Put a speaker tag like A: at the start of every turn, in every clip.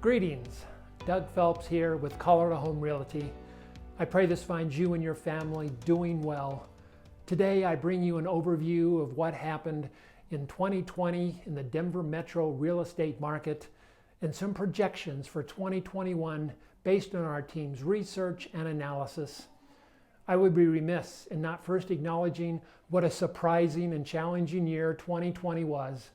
A: Greetings, Doug Phelps here with Colorado Home Realty. I pray this finds you and your family doing well. Today I bring you an overview of what happened in 2020 in the Denver metro real estate market and some projections for 2021 based on our team's research and analysis. I would be remiss in not first acknowledging what a surprising and challenging year 2020 was.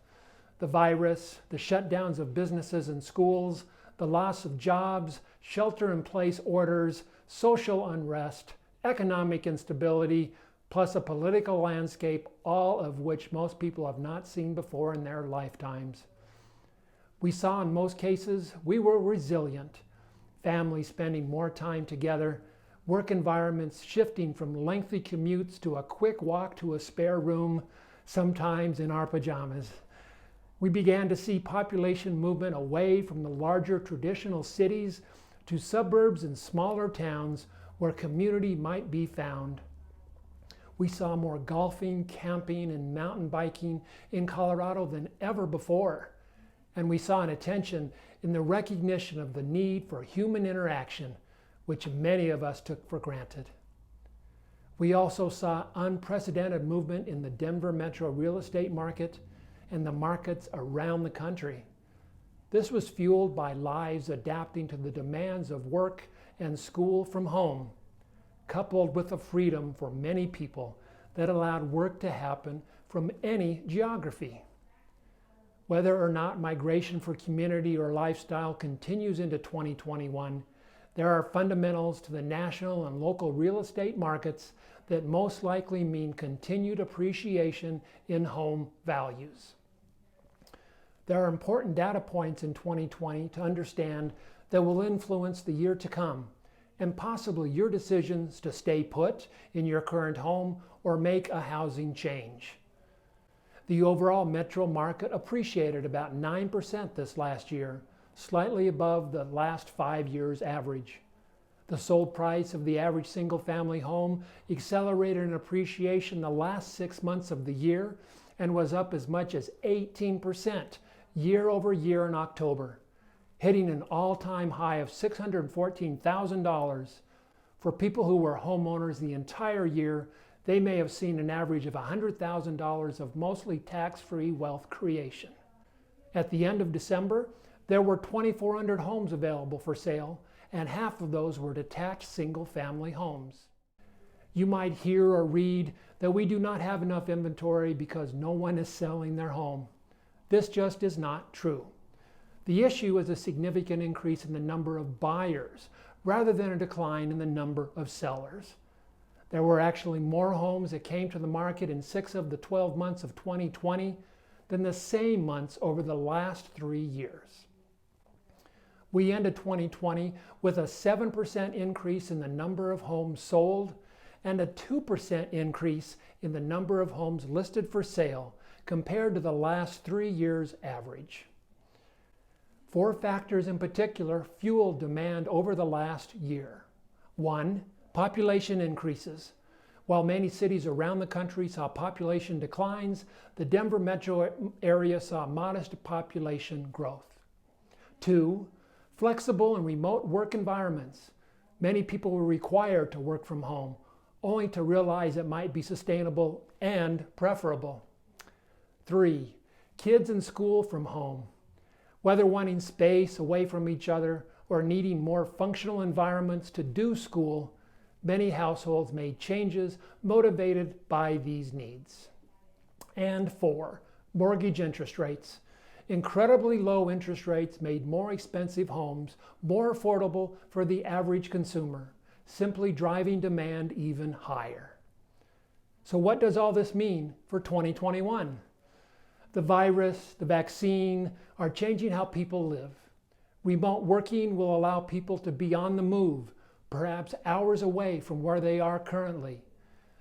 A: The virus, the shutdowns of businesses and schools, the loss of jobs, shelter-in-place orders, social unrest, economic instability, plus a political landscape, all of which most people have not seen before in their lifetimes. We saw in most cases we were resilient, families spending more time together, work environments shifting from lengthy commutes to a quick walk to a spare room, sometimes in our pajamas. We began to see population movement away from the larger traditional cities to suburbs and smaller towns where community might be found. We saw more golfing, camping, and mountain biking in Colorado than ever before. And we saw an attention in the recognition of the need for human interaction, which many of us took for granted. We also saw unprecedented movement in the Denver metro real estate market and the markets around the country. This was fueled by lives adapting to the demands of work and school from home, coupled with the freedom for many people that allowed work to happen from any geography. Whether or not migration for community or lifestyle continues into 2021, there are fundamentals to the national and local real estate markets that most likely mean continued appreciation in home values. There are important data points in 2020 to understand that will influence the year to come and possibly your decisions to stay put in your current home or make a housing change. The overall metro market appreciated about 9% this last year, slightly above the last 5 years average. The sold price of the average single-family home accelerated in appreciation the last 6 months of the year and was up as much as 18% year over year in October, hitting an all-time high of $614,000. For people who were homeowners the entire year, they may have seen an average of $100,000 of mostly tax-free wealth creation. At the end of December, there were 2,400 homes available for sale, and half of those were detached single-family homes. You might hear or read that we do not have enough inventory because no one is selling their home. This just is not true. The issue is a significant increase in the number of buyers rather than a decline in the number of sellers. There were actually more homes that came to the market in 6 of the 12 months of 2020 than the same months over the last 3 years. We ended 2020 with a 7% increase in the number of homes sold and a 2% increase in the number of homes listed for sale compared to the last 3 years' average. 4 factors in particular fueled demand over the last year. 1, population increases. While many cities around the country saw population declines, the Denver metro area saw modest population growth. 2, flexible and remote work environments. Many people were required to work from home, only to realize it might be sustainable and preferable. 3, kids in school from home. Whether wanting space away from each other or needing more functional environments to do school, many households made changes motivated by these needs. And 4, mortgage interest rates. Incredibly low interest rates made more expensive homes more affordable for the average consumer, simply driving demand even higher. So what does all this mean for 2021? The virus, the vaccine are changing how people live. Remote working will allow people to be on the move, perhaps hours away from where they are currently.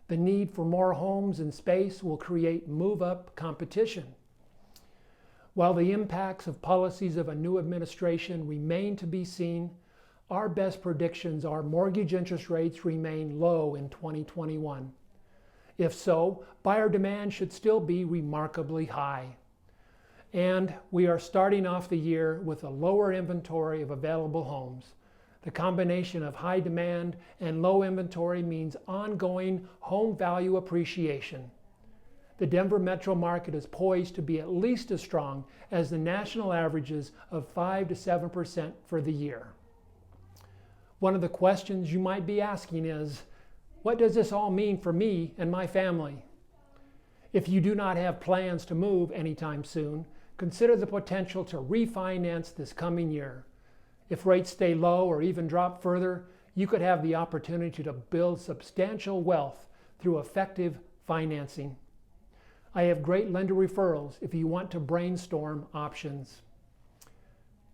A: The need for more homes and space will create move-up competition. While the impacts of policies of a new administration remain to be seen, our best predictions are mortgage interest rates remain low in 2021. If so, buyer demand should still be remarkably high. and we are starting off the year with a lower inventory of available homes. The combination of high demand and low inventory means ongoing home value appreciation. The Denver metro market is poised to be at least as strong as the national averages of 5 to 7% for the year. One of the questions you might be asking is, what does this all mean for me and my family? If you do not have plans to move anytime soon, consider the potential to refinance this coming year. If rates stay low or even drop further, you could have the opportunity to build substantial wealth through effective financing. I have great lender referrals if you want to brainstorm options.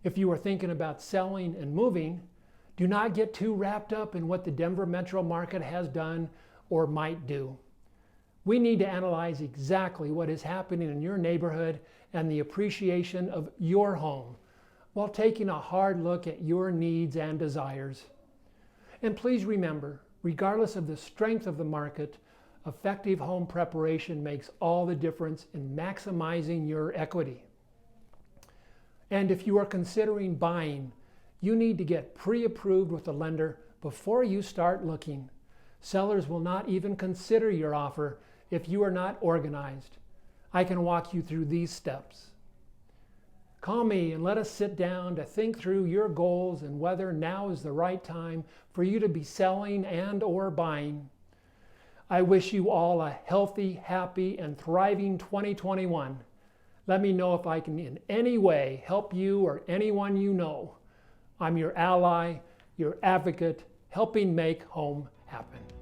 A: If you are thinking about selling and moving, do not get too wrapped up in what the Denver metro market has done or might do. We need to analyze exactly what is happening in your neighborhood and the appreciation of your home, while taking a hard look at your needs and desires. And please remember, regardless of the strength of the market, effective home preparation makes all the difference in maximizing your equity. And if you are considering buying, you need to get pre-approved with the lender before you start looking. Sellers will not even consider your offer if you are not organized. I can walk you through these steps. Call me and let us sit down to think through your goals and whether now is the right time for you to be selling and or buying. I wish you all a healthy, happy, and thriving 2021. Let me know if I can in any way help you or anyone you know. I'm your ally, your advocate, helping make home happen.